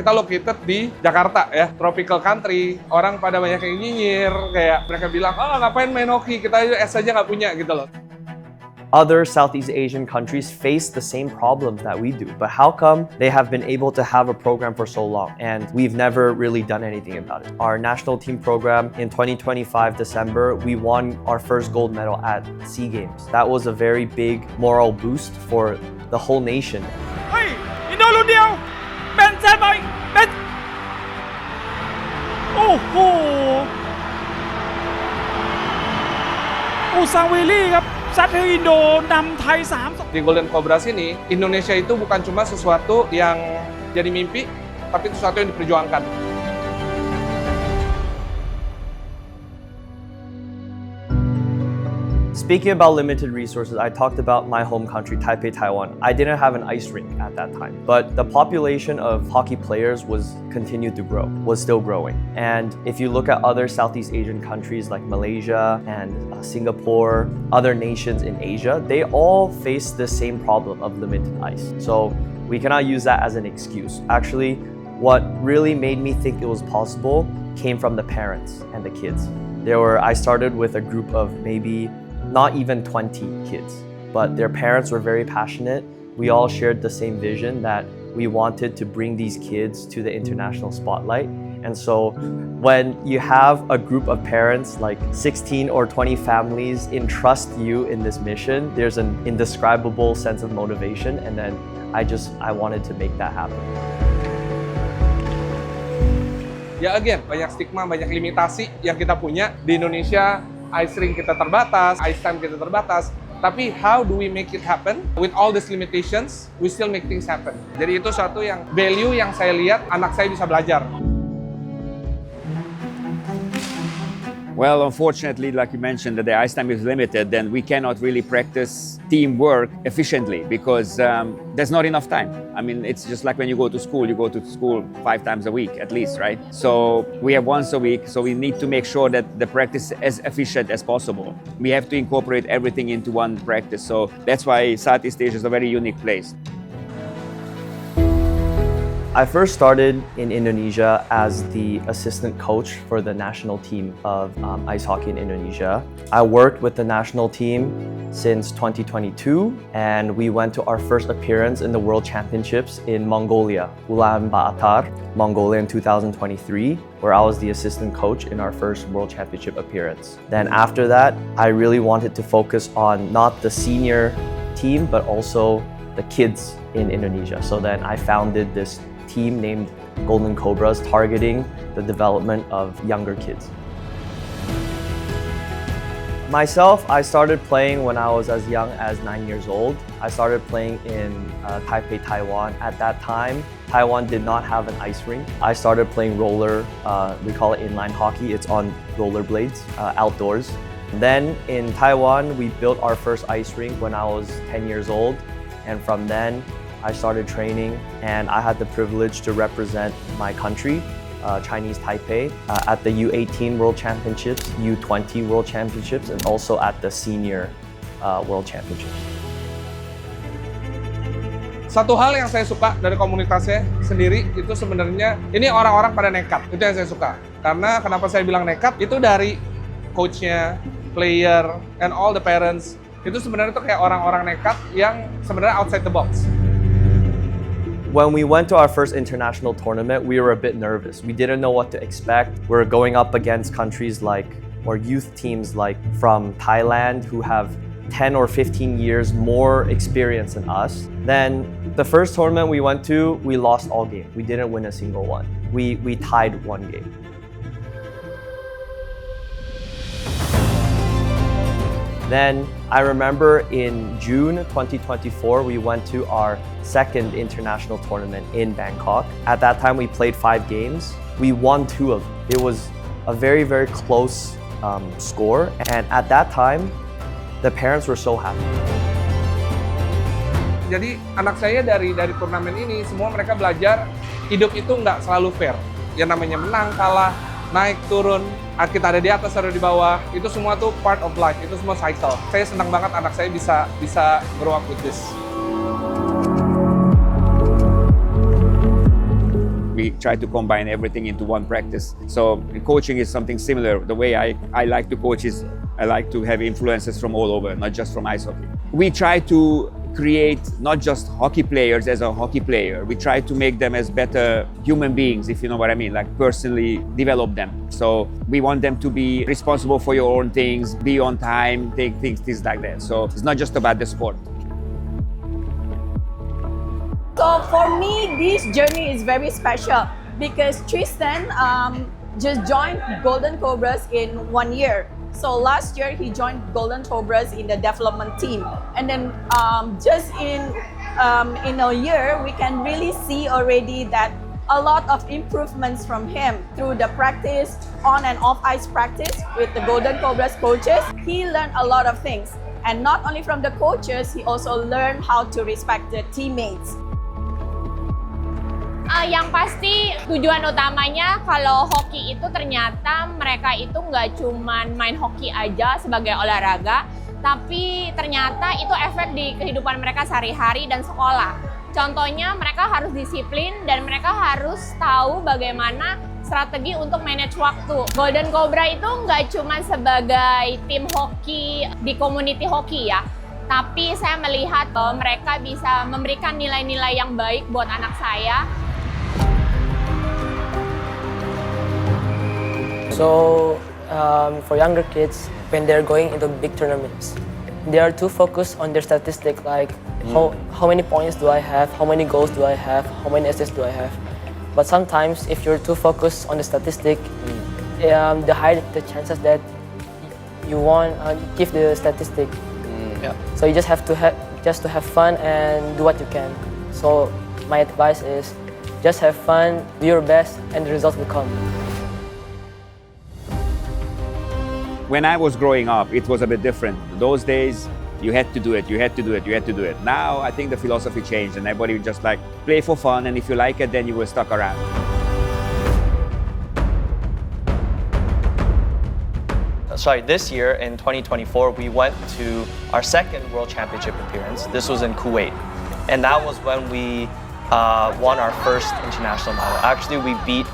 kita located di Jakarta ya, tropical country. Orang pada banyak yang nyinyir, kayak mereka bilang, oh ngapain main hoki, kita es aja nggak punya gitu loh. Other Southeast Asian countries face the same problems that we do, but how come they have been able to have a program for so long and we've never really done anything about it? Our national team program in 2025 December, we won our first gold medal at SEA Games. That was a very big moral boost for the whole nation. Hey, Indo รุ่นเดียวเป็นแชมป์ไปเป็นโอ้โหซาวิลี่ครับซัดให้อินโดนำไทย 3-2 Di Golden Cobras ini, Indonesia itu bukan cuma sesuatu yang jadi mimpi, tapi sesuatu yang diperjuangkan. Speaking about limited resources, I talked about my home country, Taipei, Taiwan. I didn't have an ice rink at that time, but the population of hockey players was still growing. And if you look at other Southeast Asian countries like Malaysia and Singapore, other nations in Asia, they all face the same problem of limited ice. So we cannot use that as an excuse. Actually, what really made me think it was possible came from the parents and the kids. I started with a group of maybe not even 20 kids, but their parents were very passionate. We all shared the same vision that we wanted to bring these kids to the international spotlight. And so when you have a group of parents, like 16 or 20 families, entrust you in this mission, there's an indescribable sense of motivation. And then I wanted to make that happen. Ya again, banyak stigma, banyak limitasi yang kita punya. Di Indonesia, ice rink kita terbatas, ice time kita terbatas. Tapi how do we make it happen? With all these limitations, we still make things happen. Jadi itu suatu yang value yang saya lihat anak saya bisa belajar. Well, unfortunately, like you mentioned, that the ice time is limited, then we cannot really practice teamwork efficiently because there's not enough time. I mean, it's just like when you go to school 5 times a week at least, right? So we have once a week, so we need to make sure that the practice is as efficient as possible. We have to incorporate everything into one practice. So that's why Southeast Asia is a very unique place. I first started in Indonesia as the assistant coach for the national team of ice hockey in Indonesia. I worked with the national team since 2022, and we went to our first appearance in the World Championships in Mongolia, Ulaanbaatar, Mongolia in 2023, where I was the assistant coach in our first World Championship appearance. Then after that, I really wanted to focus on not the senior team, but also the kids in Indonesia. So then I founded this team named Golden Cobras, targeting the development of younger kids. Myself, I started playing when I was as young as 9 years old. I started playing in Taipei, Taiwan. At that time, Taiwan did not have an ice rink. I started playing roller, we call it inline hockey. It's on rollerblades, outdoors. Then in Taiwan, we built our first ice rink when I was 10 years old. And from then, I started training, and I had the privilege to represent my country, Chinese Taipei, at the U18 World Championships, U20 World Championships, and also at the Senior World Championships. Satu hal yang saya suka dari komunitasnya sendiri itu sebenarnya ini orang-orang pada nekat. Itu yang saya suka. Karena kenapa saya bilang nekat? Itu dari coachnya, player, and all the parents. Itu sebenarnya tuh kayak orang-orang nekat yang sebenarnya outside the box. When we went to our first international tournament, we were a bit nervous. We didn't know what to expect. We're going up against countries or youth teams like from Thailand who have 10 or 15 years more experience than us. Then the first tournament we went to, we lost all games. We didn't win a single one. We tied one game. Then I remember in June 2024, we went to our second international tournament in Bangkok. At that time, we played 5 games. We won 2 of them. It was a very, very close score. And at that time, the parents were so happy. Jadi anak saya dari turnamen ini, semua mereka belajar hidup itu nggak selalu fair. Yang namanya menang, kalah, naik, turun, kita ada di atas, ada di bawah, itu semua tuh part of life, itu semua cycle. Saya senang banget anak saya bisa grow up with this. We try to combine everything into one practice. So coaching is something similar. The way I like to coach is I like to have influences from all over, not just from ice hockey. We try to create not just hockey players as a hockey player. We try to make them as better human beings, if you know what I mean, like personally develop them. So we want them to be responsible for your own things, be on time, take things like that. So it's not just about the sport. So for me, this journey is very special because Tristan just joined Golden Cobras in 1 year. So last year he joined Golden Cobras in the development team, and then just in a year we can really see already that a lot of improvements from him through the practice, on and off ice practice with the Golden Cobras coaches. He learned a lot of things, and not only from the coaches, he also learned how to respect the teammates. Yang pasti tujuan utamanya kalau hoki itu ternyata mereka itu nggak cuman main hoki aja sebagai olahraga, tapi ternyata itu efek di kehidupan mereka sehari-hari dan sekolah. Contohnya mereka harus disiplin dan mereka harus tahu bagaimana strategi untuk manage waktu. Golden Cobra itu nggak cuma sebagai tim hoki di community hoki ya, tapi saya melihat bahwa mereka bisa memberikan nilai-nilai yang baik buat anak saya. So for younger kids, when they're going into big tournaments, they are too focused on their statistic, like how many points do I have, how many goals do I have, how many assists do I have. But sometimes if you're too focused on the statistic, the higher the chances that you won't give the statistic. Yeah. So you just have to have fun and do what you can. So my advice is just have fun, do your best, and the results will come. When I was growing up, it was a bit different. Those days, you had to do it, you had to do it, you had to do it. Now, I think the philosophy changed and everybody would just like play for fun, and if you like it, then you will stuck around. Sorry, this year in 2024, we went to our second World Championship appearance. This was in Kuwait. And that was when we won our first international medal. Actually, we beat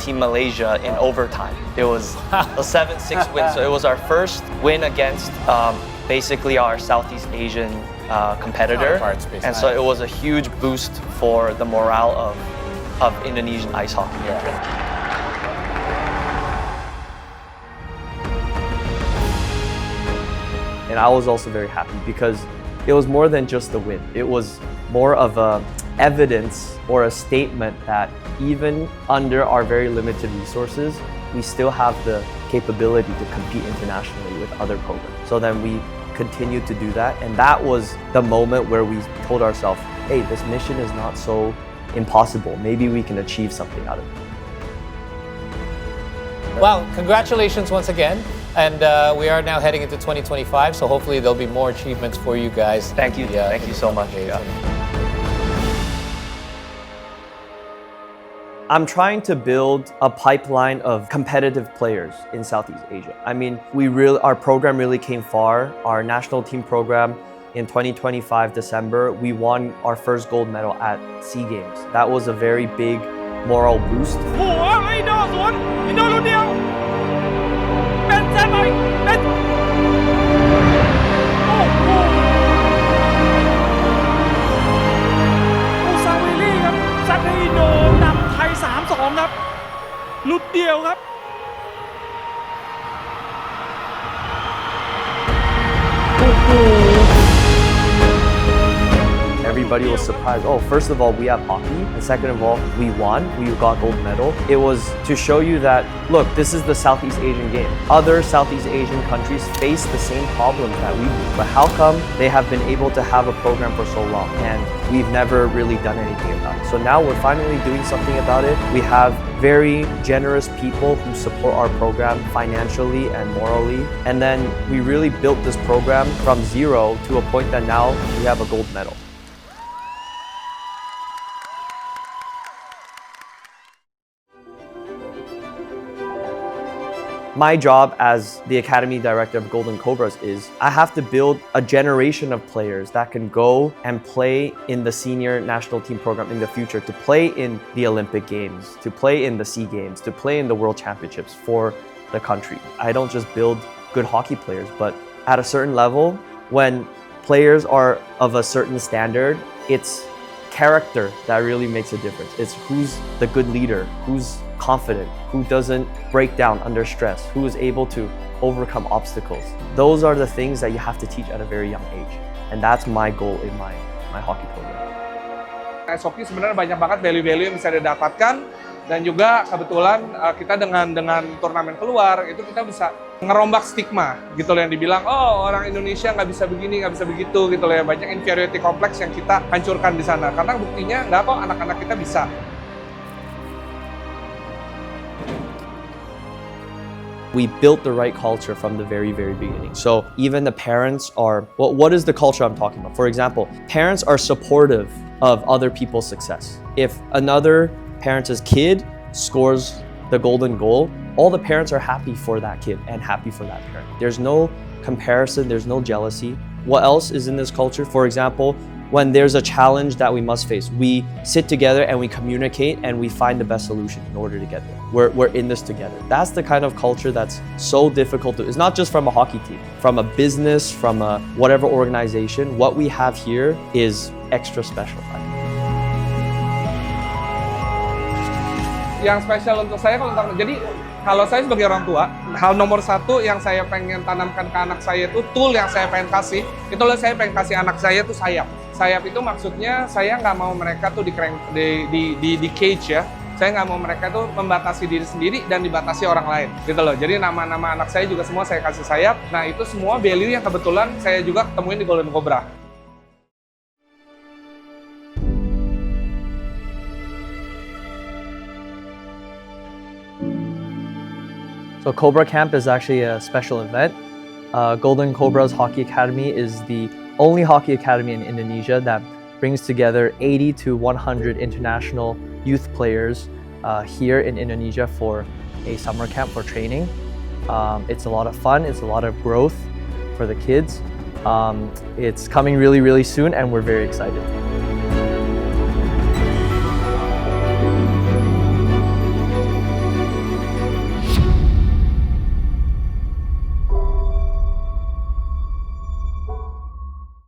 Team Malaysia in overtime. It was a 7-6 win, so it was our first win against basically our Southeast Asian competitor. And so it was a huge boost for the morale of Indonesian ice hockey. And I was also very happy because it was more than just a win. It was more of a evidence or a statement that even under our very limited resources, we still have the capability to compete internationally with other programs. So then we continued to do that, and that was the moment where we told ourselves, hey, this mission is not so impossible. Maybe we can achieve something out of it. Well, congratulations once again. And we are now heading into 2025, so hopefully there'll be more achievements for you guys. Thank you. Thank you so much. I'm trying to build a pipeline of competitive players in Southeast Asia. I mean, our program really came far. Our national team program in 2025 December, we won our first gold medal at SEA Games. That was a very big moral boost. เป็นแชมป์ไปเป็นโอ้โหอุซาวิลี่ครับซัดให้อินโดนำไทย 3-2 ครับหลุดเดียวครับ Everybody was surprised. Oh, first of all, we have hockey. And second of all, we won. We got gold medal. It was to show you that, look, this is the Southeast Asian game. Other Southeast Asian countries face the same problems that we do. But how come they have been able to have a program for so long and we've never really done anything about it? So now we're finally doing something about it. We have very generous people who support our program financially and morally. And then we really built this program from zero to a point that now we have a gold medal. My job as the Academy Director of Golden Cobras is I have to build a generation of players that can go and play in the senior national team program in the future, to play in the Olympic Games, to play in the SEA Games, to play in the World Championships for the country. I don't just build good hockey players, but at a certain level, when players are of a certain standard, it's character that really makes a difference. It's who's the good leader, who's confident, who doesn't break down under stress, who is able to overcome obstacles. Those are the things that you have to teach at a very young age. And that's my goal in my hockey program. Ice hockey sebenarnya banyak banget value-value yang bisa didapatkan, dan juga kebetulan kita dengan turnamen keluar itu kita bisa ngerombak stigma gitu loh, yang dibilang oh orang Indonesia nggak bisa begini, nggak bisa begitu gitu loh ya. Banyak inferiority complex yang kita hancurkan di sana, karena buktinya nggak kok anak-anak kita bisa. We built the right culture from the very, very beginning. So even the parents are, well, what is the culture I'm talking about? For example, parents are supportive of other people's success. If another parent's kid scores the golden goal, all the parents are happy for that kid and happy for that parent. There's no comparison, there's no jealousy. What else is in this culture? For example, when there's a challenge that we must face, we sit together and we communicate and we find the best solution in order to get there. We're in this together. That's the kind of culture that's so difficult to, it's not just from a hockey team, from a business, from a whatever organization, what we have here is extra special. Yang spesial untuk saya jadi kalau saya sebagai orang tua, hal nomor satu yang saya pengen tanamkan ke anak saya itu, tool yang saya pengen kasih, itulah saya pengen kasih anak saya itu sayap. Sayap itu maksudnya saya nggak mau mereka tuh di cage ya. Saya nggak mau mereka tuh membatasi diri sendiri dan dibatasi orang lain gitu loh. Jadi nama-nama anak saya juga semua saya kasih sayap. Nah itu semua value yang kebetulan saya juga ketemuin di Golden Cobra. So Cobra Camp is actually a special event. Golden Cobras Hockey Academy is the only hockey academy in Indonesia that brings together 80 to 100 international youth players here in Indonesia for a summer camp for training. It's a lot of fun, it's a lot of growth for the kids. It's coming really, really soon and we're very excited.